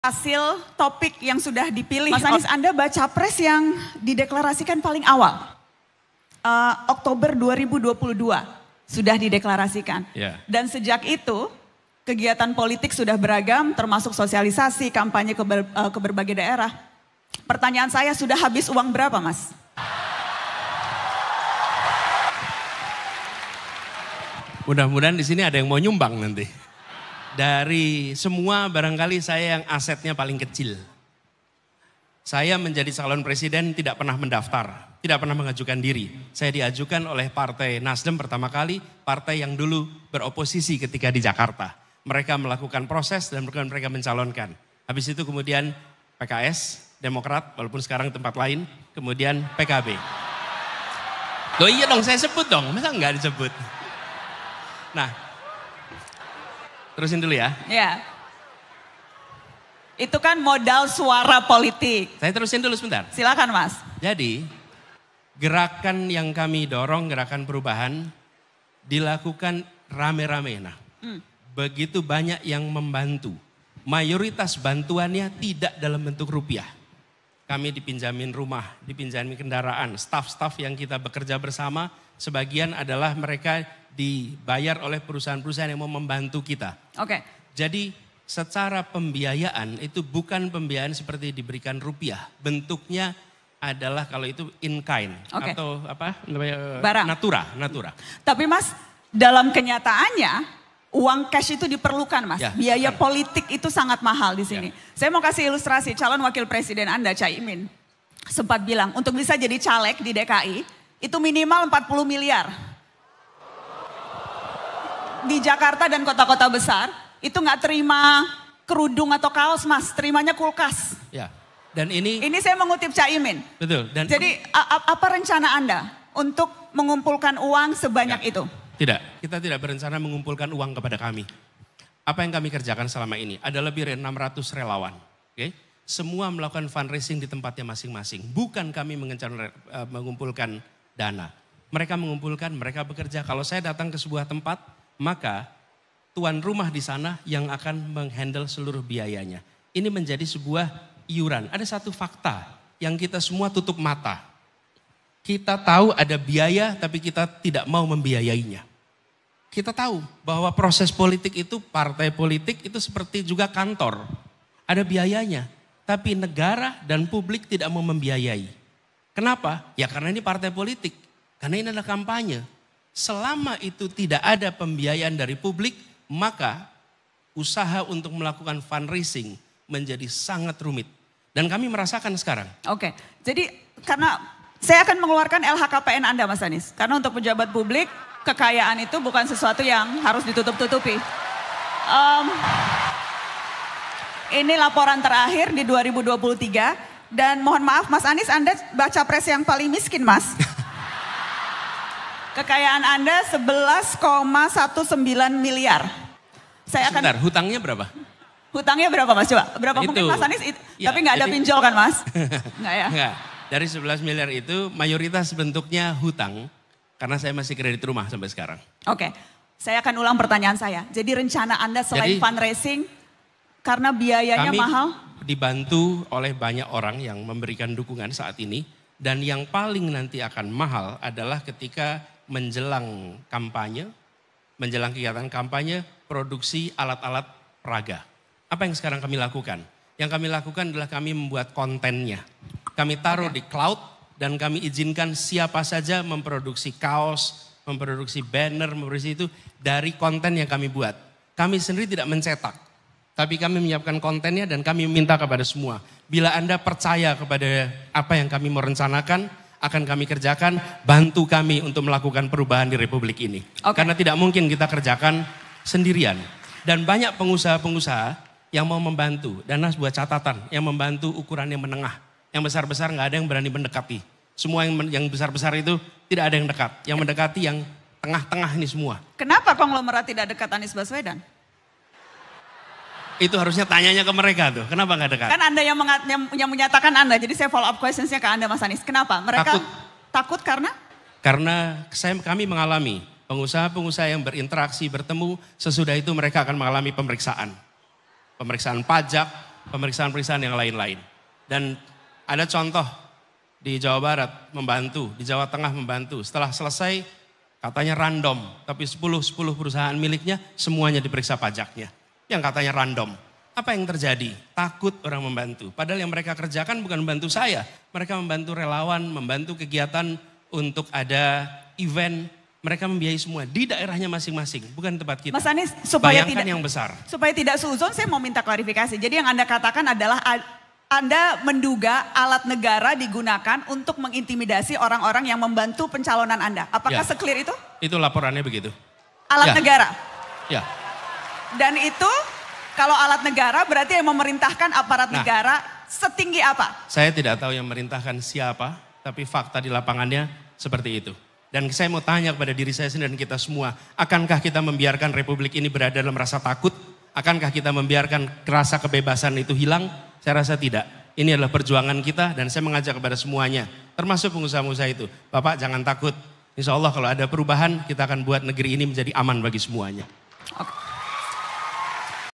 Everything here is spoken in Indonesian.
Hasil topik yang sudah dipilih. Mas Anies, Anda baca pres yang dideklarasikan paling awal. Oktober 2022 sudah dideklarasikan. Yeah. Dan sejak itu kegiatan politik sudah beragam termasuk sosialisasi, kampanye ke berbagai daerah. Pertanyaan saya, sudah habis uang berapa, Mas? Mudah-mudahan di sini ada yang mau nyumbang nanti. Dari semua barangkali saya yang asetnya paling kecil. Saya menjadi calon presiden tidak pernah mendaftar, tidak pernah mengajukan diri. Saya diajukan oleh Partai Nasdem pertama kali, partai yang dulu beroposisi ketika di Jakarta. Mereka melakukan proses dan mereka mencalonkan. Habis itu kemudian PKS, Demokrat, walaupun sekarang tempat lain, kemudian PKB. Loh iya dong, saya sebut dong, masa enggak disebut? Nah, terusin dulu ya. Ya. Itu kan modal suara politik. Saya terusin dulu sebentar. Silakan, Mas. Jadi, gerakan yang kami dorong, gerakan perubahan, dilakukan rame-rame. Nah, begitu banyak yang membantu. Mayoritas bantuannya tidak dalam bentuk rupiah. Kami dipinjamin rumah, dipinjamin kendaraan, staf-staf yang kita bekerja bersama, sebagian adalah mereka dibayar oleh perusahaan-perusahaan yang mau membantu kita. Oke. Jadi secara pembiayaan itu bukan pembiayaan seperti diberikan rupiah. Bentuknya adalah kalau itu in kind atau apa namanya barang. Natura. Tapi Mas, dalam kenyataannya uang cash itu diperlukan, Mas. Ya, biaya politik itu sangat mahal di sini. Ya. Saya mau kasih ilustrasi, calon wakil presiden Anda, Caimin, sempat bilang untuk bisa jadi caleg di DKI itu minimal 40 miliar. Di Jakarta dan kota-kota besar itu nggak terima kerudung atau kaos, Mas, terimanya kulkas. Ya. Dan ini saya mengutip Caimin. Betul. Dan jadi apa rencana Anda untuk mengumpulkan uang sebanyak itu? Tidak, kita tidak berencana mengumpulkan uang kepada kami. Apa yang kami kerjakan selama ini ada lebih dari 600 relawan. Okay? Semua melakukan fundraising di tempatnya masing-masing. Bukan kami mengumpulkan dana. Mereka mengumpulkan, mereka bekerja. Kalau saya datang ke sebuah tempat, maka tuan rumah di sana yang akan menghandle seluruh biayanya. Ini menjadi sebuah iuran. Ada satu fakta yang kita semua tutup mata. Kita tahu ada biaya tapi kita tidak mau membiayainya. Kita tahu bahwa proses politik itu, partai politik itu seperti juga kantor. Ada biayanya, tapi negara dan publik tidak mau membiayai. Kenapa? Ya karena ini partai politik, karena ini adalah kampanye. Selama itu tidak ada pembiayaan dari publik, maka usaha untuk melakukan fundraising menjadi sangat rumit. Dan kami merasakan sekarang. Oke, jadi karena saya akan mengeluarkan LHKPN Anda, Mas Anies. Karena untuk pejabat publik, kekayaan itu bukan sesuatu yang harus ditutup-tutupi. Ini laporan terakhir di 2023. Dan mohon maaf Mas Anies, Anda baca pres yang paling miskin, Mas. Kekayaan Anda 11,19 miliar. Sebentar, hutangnya berapa? Hutangnya berapa, Mas? Coba, berapa mungkin Mas Anies? Ya, tapi nggak ada pinjol kan, Mas? Nggak ya? Enggak. Dari 11 miliar itu mayoritas bentuknya hutang. Karena saya masih kredit rumah sampai sekarang. Oke, saya akan ulang pertanyaan saya. Jadi rencana Anda selain fundraising, karena biayanya mahal? Kami dibantu oleh banyak orang yang memberikan dukungan saat ini. Dan yang paling nanti akan mahal adalah ketika menjelang kampanye, menjelang kegiatan kampanye, produksi alat-alat peraga. Apa yang sekarang kami lakukan? Yang kami lakukan adalah kami membuat kontennya. Kami taruh di cloud dan kami izinkan siapa saja memproduksi kaos, memproduksi banner, memproduksi itu dari konten yang kami buat. Kami sendiri tidak mencetak, tapi kami menyiapkan kontennya dan kami minta kepada semua. Bila Anda percaya kepada apa yang kami mau rencanakan, akan kami kerjakan, bantu kami untuk melakukan perubahan di Republik ini. Karena tidak mungkin kita kerjakan sendirian. Dan banyak pengusaha-pengusaha yang mau membantu. Dan Nas buat catatan, yang membantu ukuran yang menengah. Yang besar-besar nggak ada yang berani mendekati. Semua yang besar-besar itu tidak ada yang dekat. Yang mendekati yang tengah-tengah ini semua. Kenapa konglomerat tidak dekat Anies Baswedan? Itu harusnya tanyanya ke mereka tuh. Kenapa nggak dekat? Kan Anda yang menyatakan Anda. Jadi saya follow up questionsnya ke Anda, Mas Anies. Kenapa? Mereka takut karena? Karena kami mengalami pengusaha-pengusaha yang berinteraksi, bertemu. Sesudah itu mereka akan mengalami pemeriksaan. Pemeriksaan pajak, pemeriksaan-pemeriksaan yang lain-lain. Dan ada contoh di Jawa Barat membantu, di Jawa Tengah membantu. Setelah selesai katanya random, tapi 10 perusahaan miliknya semuanya diperiksa pajaknya. Yang katanya random. Apa yang terjadi? Takut orang membantu. Padahal yang mereka kerjakan bukan membantu saya. Mereka membantu relawan, membantu kegiatan untuk ada event. Mereka membiayai semua di daerahnya masing-masing, bukan tempat kita. Mas Anies, supaya bayangkan yang besar. Supaya tidak suzon, saya mau minta klarifikasi. Jadi yang Anda katakan adalah Anda menduga alat negara digunakan untuk mengintimidasi orang-orang yang membantu pencalonan Anda. Apakah se-clear itu? Itu laporannya begitu. Alat negara? Ya. Dan itu kalau alat negara berarti yang memerintahkan aparat negara setinggi apa? Saya tidak tahu yang memerintahkan siapa, tapi fakta di lapangannya seperti itu. Dan saya mau tanya kepada diri saya sendiri dan kita semua, akankah kita membiarkan republik ini berada dalam rasa takut? Akankah kita membiarkan rasa kebebasan itu hilang? Saya rasa tidak. Ini adalah perjuangan kita dan saya mengajak kepada semuanya, termasuk pengusaha-pengusaha itu. Bapak jangan takut, insya Allah kalau ada perubahan kita akan buat negeri ini menjadi aman bagi semuanya. Oke.